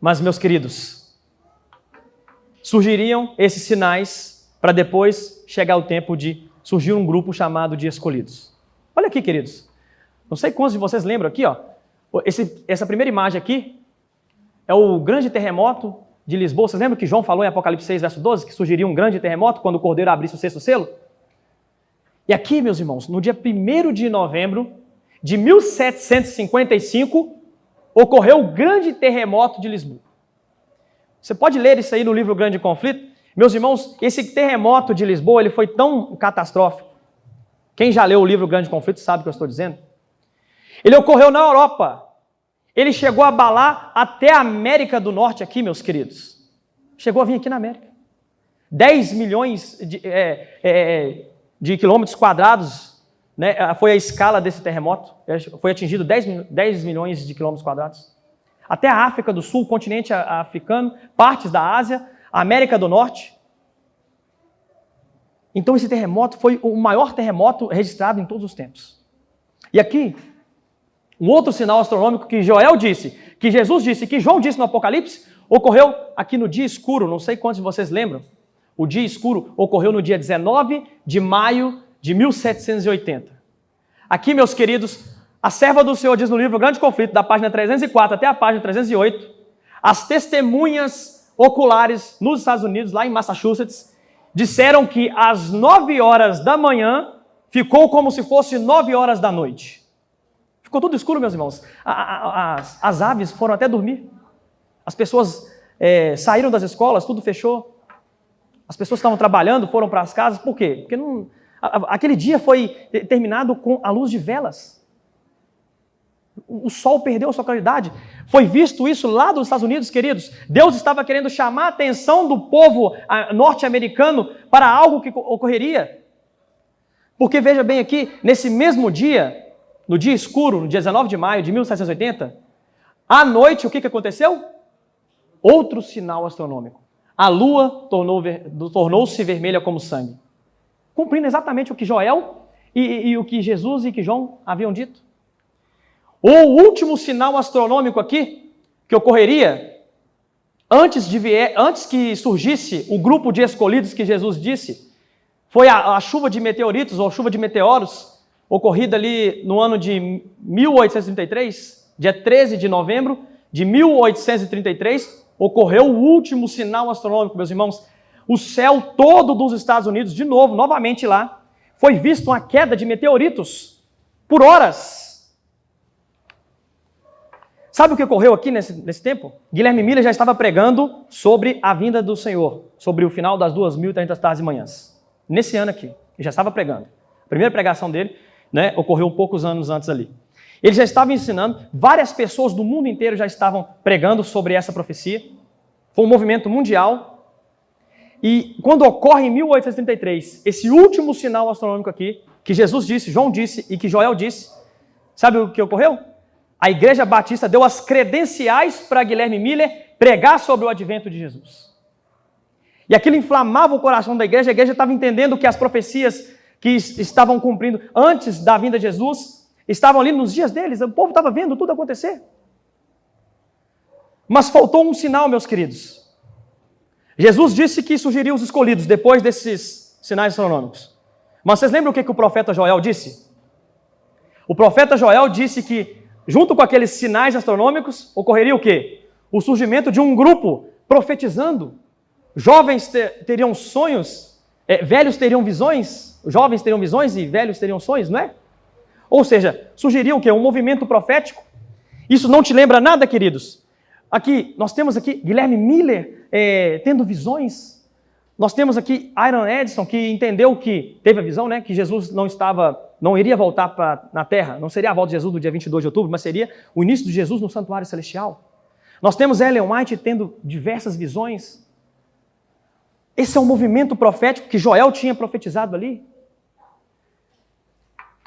Mas, meus queridos, surgiriam esses sinais para depois chegar o tempo de surgir um grupo chamado de escolhidos. Olha aqui, queridos. Não sei quantos de vocês lembram aqui, ó. Essa primeira imagem aqui é o grande terremoto de Lisboa. Vocês lembram que João falou em Apocalipse 6, verso 12, que surgiria um grande terremoto quando o Cordeiro abrisse o sexto selo? E aqui, meus irmãos, no dia 1º de novembro de 1755, ocorreu o grande terremoto de Lisboa. Você pode ler isso aí no livro Grande Conflito. Meus irmãos, esse terremoto de Lisboa ele foi tão catastrófico. Quem já leu o livro Grande Conflito sabe o que eu estou dizendo. Ele ocorreu na Europa. Ele chegou a abalar até a América do Norte aqui, meus queridos. Chegou a vir aqui na América. 10 milhões de quilômetros quadrados, né, foi a escala desse terremoto. Foi atingido 10 milhões de quilômetros quadrados. Até a África do Sul, o continente africano, partes da Ásia, a América do Norte. Então esse terremoto foi o maior terremoto registrado em todos os tempos. E aqui, um outro sinal astronômico que Joel disse, que Jesus disse, que João disse no Apocalipse, ocorreu aqui no dia escuro. Não sei quantos de vocês lembram. O dia escuro ocorreu no dia 19 de maio de 1780. Aqui, meus queridos, a serva do Senhor diz no livro Grande Conflito, da página 304 até a página 308, as testemunhas oculares nos Estados Unidos, lá em Massachusetts, disseram que às 9 horas da manhã ficou como se fosse 9 horas da noite. Ficou tudo escuro, meus irmãos. As aves foram até dormir. As pessoas saíram das escolas, tudo fechou. As pessoas que estavam trabalhando foram para as casas. Por quê? Porque aquele dia foi terminado com a luz de velas. O sol perdeu a sua claridade. Foi visto isso lá dos Estados Unidos, queridos. Deus estava querendo chamar a atenção do povo norte-americano para algo que ocorreria. Porque veja bem aqui, nesse mesmo dia, no dia escuro, no dia 19 de maio de 1780, à noite, o que aconteceu? Outro sinal astronômico. A lua tornou-se vermelha como sangue. Cumprindo exatamente o que Joel e o que Jesus e que João haviam dito. O último sinal astronômico aqui, que ocorreria antes que surgisse o grupo de escolhidos que Jesus disse, foi a chuva de meteoritos ou chuva de meteoros, ocorrida ali no ano de 1833, dia 13 de novembro de 1833, ocorreu o último sinal astronômico, meus irmãos. O céu todo dos Estados Unidos, de novo, novamente lá, foi visto uma queda de meteoritos por horas. Sabe o que ocorreu aqui nesse tempo? Guilherme Miller já estava pregando sobre a vinda do Senhor, sobre o final das 2030 tardes e manhãs. Nesse ano aqui, ele já estava pregando. A primeira pregação dele, né, ocorreu poucos anos antes ali. Ele já estava ensinando, várias pessoas do mundo inteiro já estavam pregando sobre essa profecia. Foi um movimento mundial. E quando ocorre em 1833, esse último sinal astronômico aqui, que Jesus disse, João disse e que Joel disse, sabe o que ocorreu? A Igreja Batista deu as credenciais para Guilherme Miller pregar sobre o advento de Jesus. E aquilo inflamava o coração da igreja. A igreja estava entendendo que as profecias que estavam cumprindo antes da vinda de Jesus estavam ali nos dias deles. O povo estava vendo tudo acontecer. Mas faltou um sinal, meus queridos. Jesus disse que surgiriam os escolhidos depois desses sinais astronômicos. Mas vocês lembram o que o profeta Joel disse? O profeta Joel disse que, junto com aqueles sinais astronômicos, ocorreria o quê? O surgimento de um grupo profetizando. Jovens teriam sonhos, velhos teriam visões, jovens teriam visões e velhos teriam sonhos, não é? Ou seja, surgiria o quê? Um movimento profético. Isso não te lembra nada, queridos? Aqui, nós temos aqui Guilherme Miller tendo visões. Nós temos aqui Iron Edson, que entendeu que, teve a visão, né, que Jesus não iria voltar na Terra, não seria a volta de Jesus no dia 22 de outubro, mas seria o início de Jesus no santuário celestial. Nós temos Ellen White tendo diversas visões. Esse é um movimento profético que Joel tinha profetizado ali.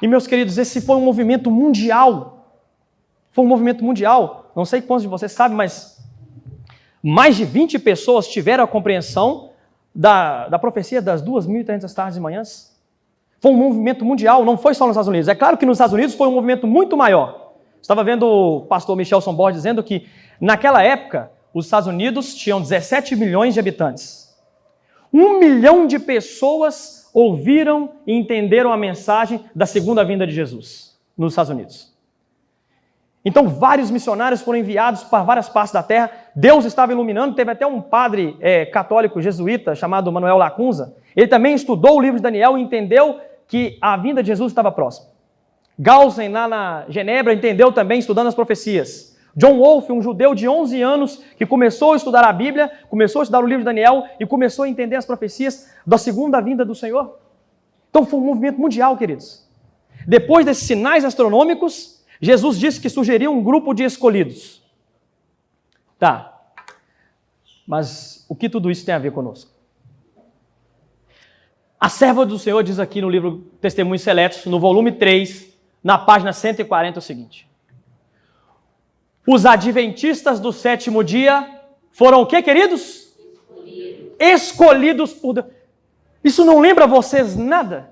E, meus queridos, esse foi um movimento mundial. Foi um movimento mundial. Não sei quantos de vocês sabem, mas mais de 20 pessoas tiveram a compreensão da profecia das 2.300 tardes e manhãs. Foi um movimento mundial, não foi só nos Estados Unidos. É claro que nos Estados Unidos foi um movimento muito maior. Estava vendo o pastor Michelson Borges dizendo que, naquela época, os Estados Unidos tinham 17 milhões de habitantes. 1 milhão de pessoas ouviram e entenderam a mensagem da segunda vinda de Jesus nos Estados Unidos. Então, vários missionários foram enviados para várias partes da terra. Deus estava iluminando. Teve até um padre católico jesuíta chamado Manuel Lacunza. Ele também estudou o livro de Daniel e entendeu que a vinda de Jesus estava próxima. Galsen, lá na Genebra, entendeu também estudando as profecias. John Wolfe, um judeu de 11 anos, que começou a estudar a Bíblia, começou a estudar o livro de Daniel e começou a entender as profecias da segunda vinda do Senhor. Então, foi um movimento mundial, queridos. Depois desses sinais astronômicos, Jesus disse que sugeriu um grupo de escolhidos. Tá. Mas o que tudo isso tem a ver conosco? A serva do Senhor diz aqui no livro Testemunhos Seletos, no volume 3, na página 140, o seguinte. Os adventistas do sétimo dia foram o quê, queridos? Escolhidos por Deus. Isso não lembra vocês nada?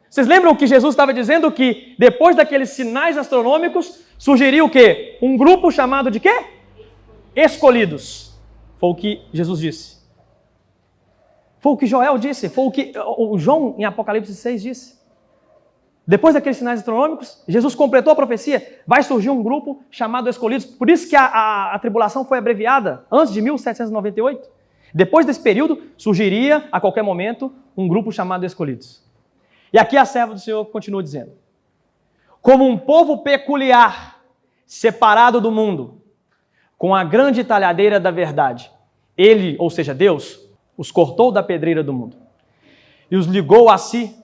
Vocês lembram que Jesus estava dizendo que depois daqueles sinais astronômicos, surgiria o quê? Um grupo chamado de quê? Escolhidos. Foi o que Jesus disse. Foi o que Joel disse. Foi o que o João, em Apocalipse 6, disse. Depois daqueles sinais astronômicos, Jesus completou a profecia. Vai surgir um grupo chamado Escolhidos. Por isso que a tribulação foi abreviada antes de 1798. Depois desse período, surgiria, a qualquer momento, um grupo chamado Escolhidos. E aqui a serva do Senhor continua dizendo: como um povo peculiar, separado do mundo, com a grande talhadeira da verdade, ele, ou seja, Deus, os cortou da pedreira do mundo e os ligou a si,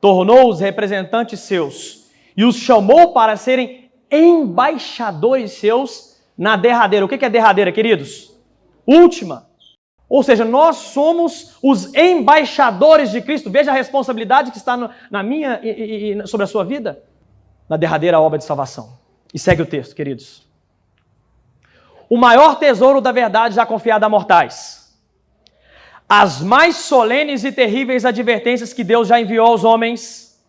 tornou-os representantes seus e os chamou para serem embaixadores seus na derradeira. O que é derradeira, queridos? Última. Ou seja, nós somos os embaixadores de Cristo. Veja a responsabilidade que está na minha e sobre a sua vida, na derradeira obra de salvação. E segue o texto, queridos. O maior tesouro da verdade já confiado a mortais. As mais solenes e terríveis advertências que Deus já enviou aos homens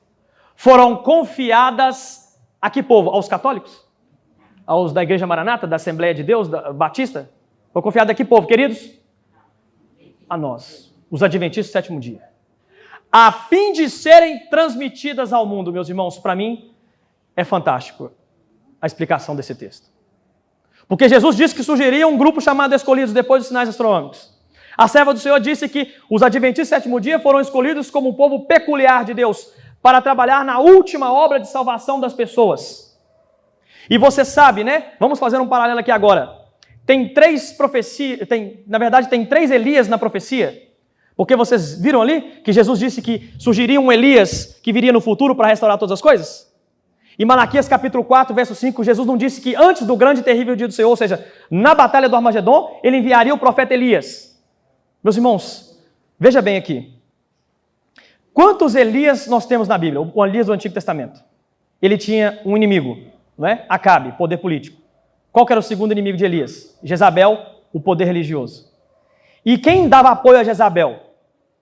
foram confiadas a que povo? Aos católicos? Aos da Igreja Maranata, da Assembleia de Deus, da Batista? Foi confiado a que povo, queridos? A nós, os adventistas do sétimo dia, a fim de serem transmitidas ao mundo, meus irmãos. Para mim, é fantástico a explicação desse texto. Porque Jesus disse que surgiria um grupo chamado Escolhidos depois dos sinais astronômicos. A serva do Senhor disse que os adventistas do sétimo dia foram escolhidos como um povo peculiar de Deus para trabalhar na última obra de salvação das pessoas. E você sabe, né? Vamos fazer um paralelo aqui agora. Tem 3 profecias, na verdade tem 3 Elias na profecia, porque vocês viram ali que Jesus disse que surgiria um Elias que viria no futuro para restaurar todas as coisas? Em Malaquias capítulo 4, verso 5, Jesus não disse que antes do grande e terrível dia do Senhor, ou seja, na batalha do Armagedon, ele enviaria o profeta Elias. Meus irmãos, veja bem aqui. Quantos Elias nós temos na Bíblia? O Elias do Antigo Testamento. Ele tinha um inimigo, não é? Acabe, poder político. Qual que era o segundo inimigo de Elias? Jezabel, o poder religioso. E quem dava apoio a Jezabel?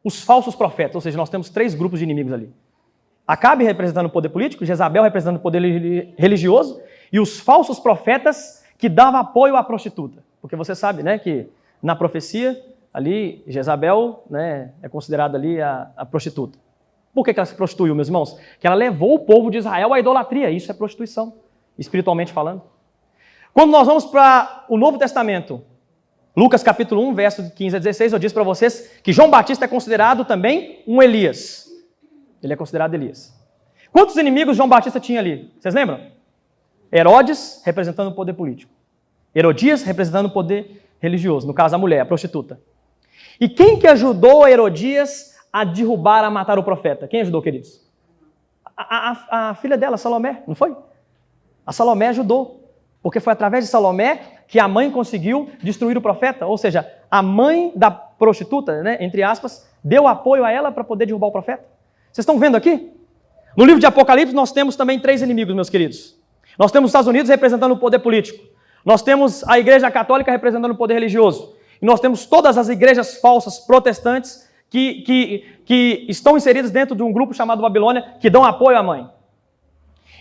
Os falsos profetas, ou seja, nós temos 3 grupos de inimigos ali. Acabe representando o poder político, Jezabel representando o poder religioso, e os falsos profetas que davam apoio à prostituta. Porque você sabe, né, que na profecia, ali, Jezabel, né, é considerada ali a prostituta. Por que ela se prostituiu, meus irmãos? Que ela levou o povo de Israel à idolatria. Isso é prostituição, espiritualmente falando. Quando nós vamos para o Novo Testamento, Lucas capítulo 1, verso 15 a 16, eu disse para vocês que João Batista é considerado também um Elias. Ele é considerado Elias. Quantos inimigos João Batista tinha ali? Vocês lembram? Herodes, representando o poder político. Herodias, representando o poder religioso. No caso, a mulher, a prostituta. E quem que ajudou Herodias a derrubar, a matar o profeta? Quem ajudou, queridos? A filha dela, Salomé, não foi? A Salomé ajudou. Porque foi através de Salomé que a mãe conseguiu destruir o profeta. Ou seja, a mãe da prostituta, né, entre aspas, deu apoio a ela para poder derrubar o profeta. Vocês estão vendo aqui? No livro de Apocalipse nós temos também 3 inimigos, meus queridos. Nós temos os Estados Unidos representando o poder político. Nós temos a Igreja Católica representando o poder religioso. E nós temos todas as igrejas falsas protestantes que estão inseridas dentro de um grupo chamado Babilônia, que dão apoio à mãe.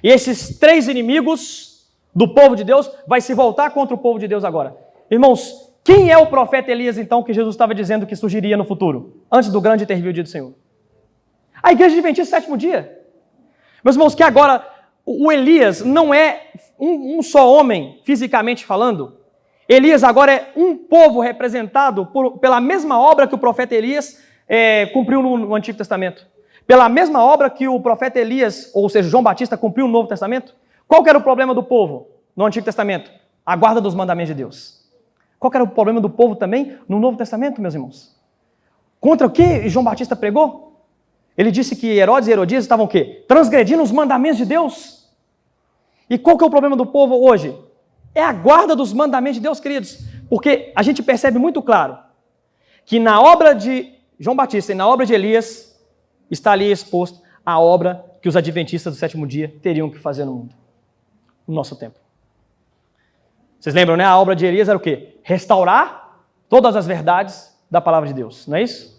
E esses 3 inimigos do povo de Deus vai se voltar contra o povo de Deus agora. Irmãos, quem é o profeta Elias, então, que Jesus estava dizendo que surgiria no futuro, antes do grande e terrível dia do Senhor? A igreja adventista do sétimo dia. Meus irmãos, que agora o Elias não é um só homem, fisicamente falando. Elias agora é um povo representado pela mesma obra que o profeta Elias cumpriu no Antigo Testamento. Pela mesma obra que o profeta Elias, ou seja, João Batista, cumpriu no Novo Testamento. Qual que era o problema do povo no Antigo Testamento? A guarda dos mandamentos de Deus. Qual que era o problema do povo também no Novo Testamento, meus irmãos? Contra o que João Batista pregou? Ele disse que Herodes e Herodias estavam o quê? Transgredindo os mandamentos de Deus. E qual que é o problema do povo hoje? É a guarda dos mandamentos de Deus, queridos. Porque a gente percebe muito claro que na obra de João Batista e na obra de Elias está ali exposto a obra que os adventistas do sétimo dia teriam que fazer no mundo, no nosso tempo. Vocês lembram, né? A obra de Elias era o quê? Restaurar todas as verdades da palavra de Deus, não é isso?